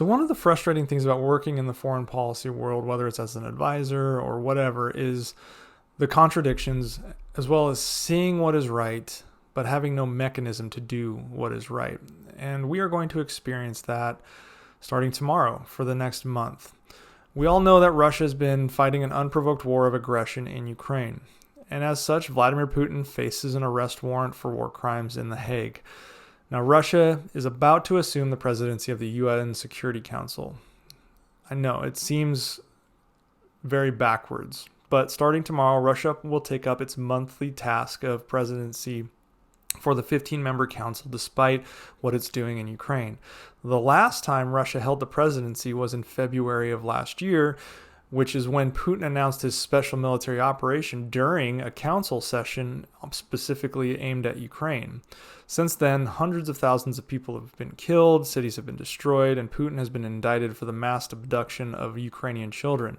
So one of the frustrating things about working in the foreign policy world, whether it's as an advisor or whatever, is the contradictions as well as seeing what is right, but having no mechanism to do what is right. And we are going to experience that starting tomorrow for the next month. We all know that Russia has been fighting an unprovoked war of aggression in Ukraine. And as such, Vladimir Putin faces an arrest warrant for war crimes in The Hague. Now, Russia is about to assume the presidency of the UN Security Council. I know, it seems very backwards, but starting tomorrow, Russia will take up its monthly task of presidency for the 15-member council, despite what it's doing in Ukraine. The last time Russia held the presidency was in February of last year, which is when Putin announced his special military operation during a council session specifically aimed at Ukraine. Since then, hundreds of thousands of people have been killed, cities have been destroyed, and Putin has been indicted for the mass abduction of Ukrainian children.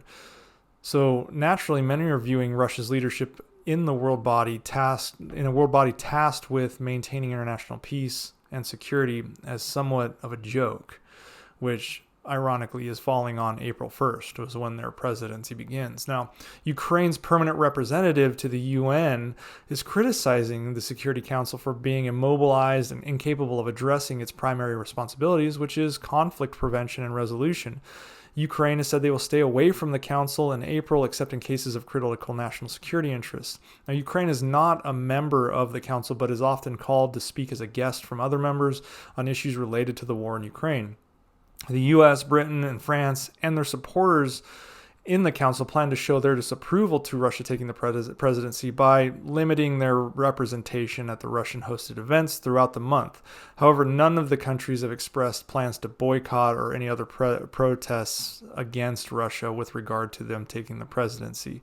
So naturally, many are viewing Russia's leadership in a world body tasked with maintaining international peace and security as somewhat of a joke, which ironically is falling on April 1st, was when their presidency begins. Now, Ukraine's permanent representative to the UN is criticizing the Security Council for being immobilized and incapable of addressing its primary responsibilities, which is conflict prevention and resolution. Ukraine has said they will stay away from the council in April, except in cases of critical national security interests. Now, Ukraine is not a member of the council, but is often called to speak as a guest from other members on issues related to the war in Ukraine. The U.S., Britain, and France and their supporters in the council plan to show their disapproval to Russia taking the presidency by limiting their representation at the Russian-hosted events throughout the month. However, none of the countries have expressed plans to boycott or any other protests against Russia with regard to them taking the presidency.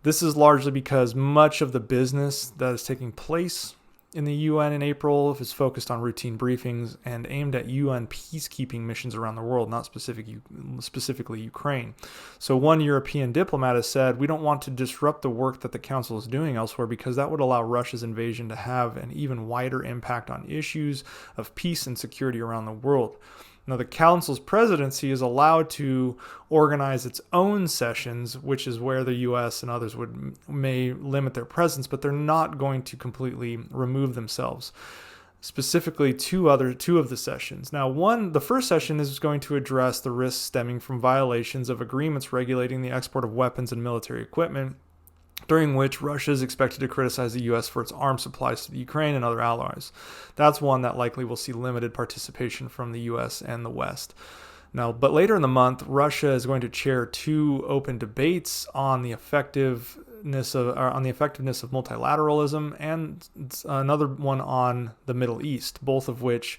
This is largely because much of the business that is taking place in the UN in April is focused on routine briefings and aimed at UN peacekeeping missions around the world, not specifically Ukraine. So one European diplomat has said, we don't want to disrupt the work that the Council is doing elsewhere because that would allow Russia's invasion to have an even wider impact on issues of peace and security around the world. Now, the Council's presidency is allowed to organize its own sessions, which is where the U.S. and others may limit their presence, but they're not going to completely remove themselves. Specifically, two of the sessions. Now, the first session is going to address the risks stemming from violations of agreements regulating the export of weapons and military equipment, during which Russia is expected to criticize the U.S. for its arms supplies to the Ukraine and other allies. That's one that likely will see limited participation from the U.S. and the West. Now, but later in the month, Russia is going to chair two open debates on the effectiveness of multilateralism and another one on the Middle East, both of which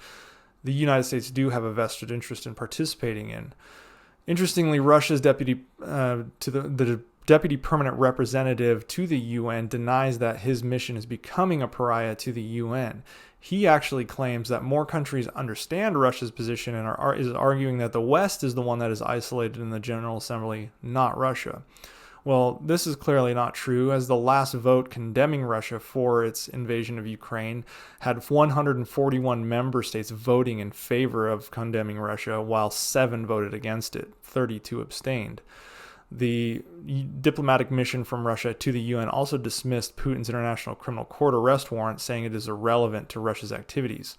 the United States do have a vested interest in participating in. Interestingly, Russia's deputy permanent representative to the UN denies that his mission is becoming a pariah to the UN. He actually claims that more countries understand Russia's position and is arguing that the West is the one that is isolated in the General Assembly, not Russia. Well, this is clearly not true, as the last vote condemning Russia for its invasion of Ukraine had 141 member states voting in favor of condemning Russia, while 7 voted against it, 32 abstained. The diplomatic mission from Russia to the UN also dismissed Putin's International Criminal Court arrest warrant, saying it is irrelevant to Russia's activities.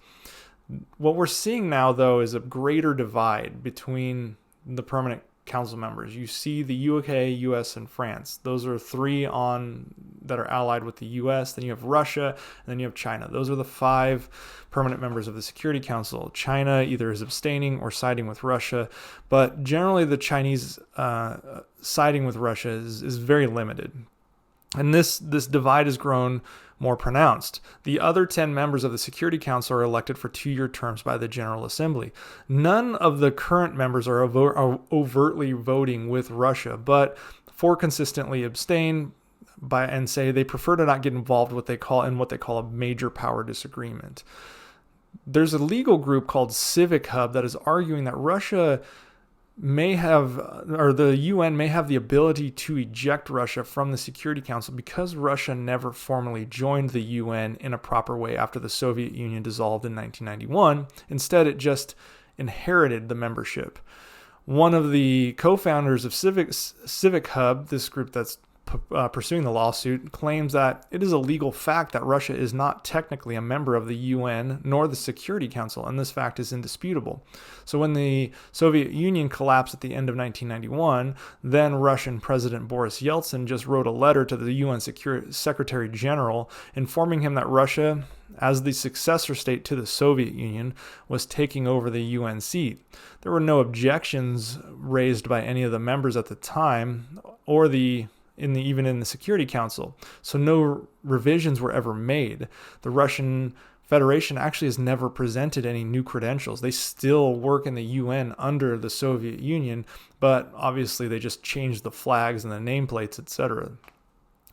What we're seeing now, though, is a greater divide between the permanent council members. You see the UK, US, and France. Those are 3 that are allied with the US. Then you have Russia, and then you have China. Those are the 5 permanent members of the Security Council. China either is abstaining or siding with Russia, but generally the Chinese siding with Russia is very limited. And this divide has grown more pronounced. The other 10 members of the Security Council are elected for 2-year terms by the General Assembly. None of the current members are overtly voting with Russia, but 4 consistently abstain and say they prefer to not get involved in what they call a major power disagreement. There's a legal group called Civic Hub that is arguing that Russia the UN may have the ability to eject Russia from the Security Council because Russia never formally joined the UN in a proper way after the Soviet Union dissolved in 1991. Instead, it just inherited the membership. One of the co-founders of Civic Hub, this group that's pursuing the lawsuit, claims that it is a legal fact that Russia is not technically a member of the UN nor the Security Council, and this fact is indisputable. So when the Soviet Union collapsed at the end of 1991, then Russian President Boris Yeltsin just wrote a letter to the UN Secretary General informing him that Russia, as the successor state to the Soviet Union, was taking over the UN seat. There were no objections raised by any of the members at the time or even in the Security Council. So no revisions were ever made. The Russian Federation actually has never presented any new credentials. They still work in the UN under the Soviet Union, but obviously they just changed the flags and the nameplates, etc.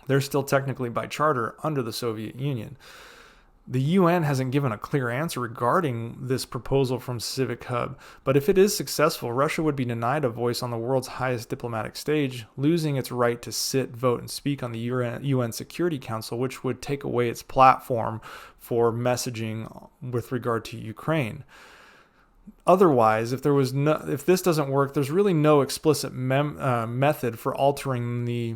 They're still technically by charter under the Soviet Union. The UN hasn't given a clear answer regarding this proposal from Civic Hub, but if it is successful, Russia would be denied a voice on the world's highest diplomatic stage, losing its right to sit, vote, and speak on the UN Security Council, which would take away its platform for messaging with regard to Ukraine. Otherwise, if this doesn't work, there's really no explicit method for altering the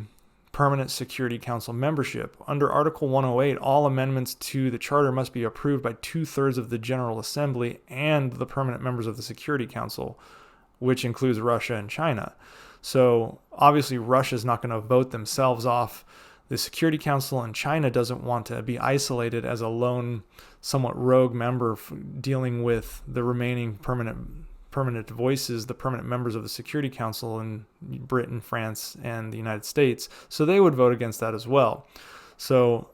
Permanent Security Council membership. Under Article 108, all amendments to the Charter must be approved by 2/3 of the General Assembly and the permanent members of the Security Council, which includes Russia and China. So obviously Russia is not going to vote themselves off the Security Council, and China doesn't want to be isolated as a lone, somewhat rogue member dealing with the remaining permanent voices, the permanent members of the Security Council in Britain, France, and the United States. So they would vote against that as well. So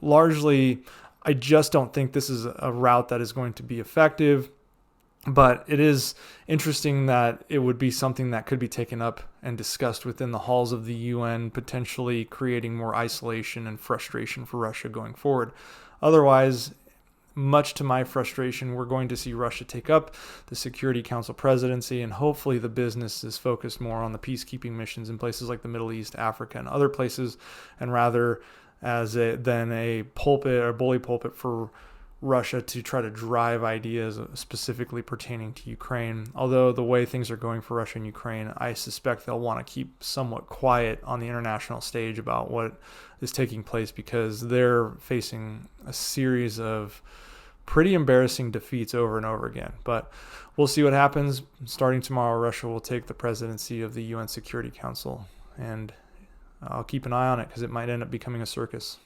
largely, I just don't think this is a route that is going to be effective. But it is interesting that it would be something that could be taken up and discussed within the halls of the UN, potentially creating more isolation and frustration for Russia going forward. Otherwise, much to my frustration, we're going to see Russia take up the Security Council presidency, and hopefully the business is focused more on the peacekeeping missions in places like the Middle East, Africa, and other places, and rather than a pulpit or bully pulpit for Russia to try to drive ideas specifically pertaining to Ukraine. Although the way things are going for Russia and Ukraine, I suspect they'll want to keep somewhat quiet on the international stage about what is taking place, because they're facing a series of pretty embarrassing defeats over and over again. But we'll see what happens. Starting tomorrow, Russia will take the presidency of the UN Security Council, and I'll keep an eye on it because it might end up becoming a circus.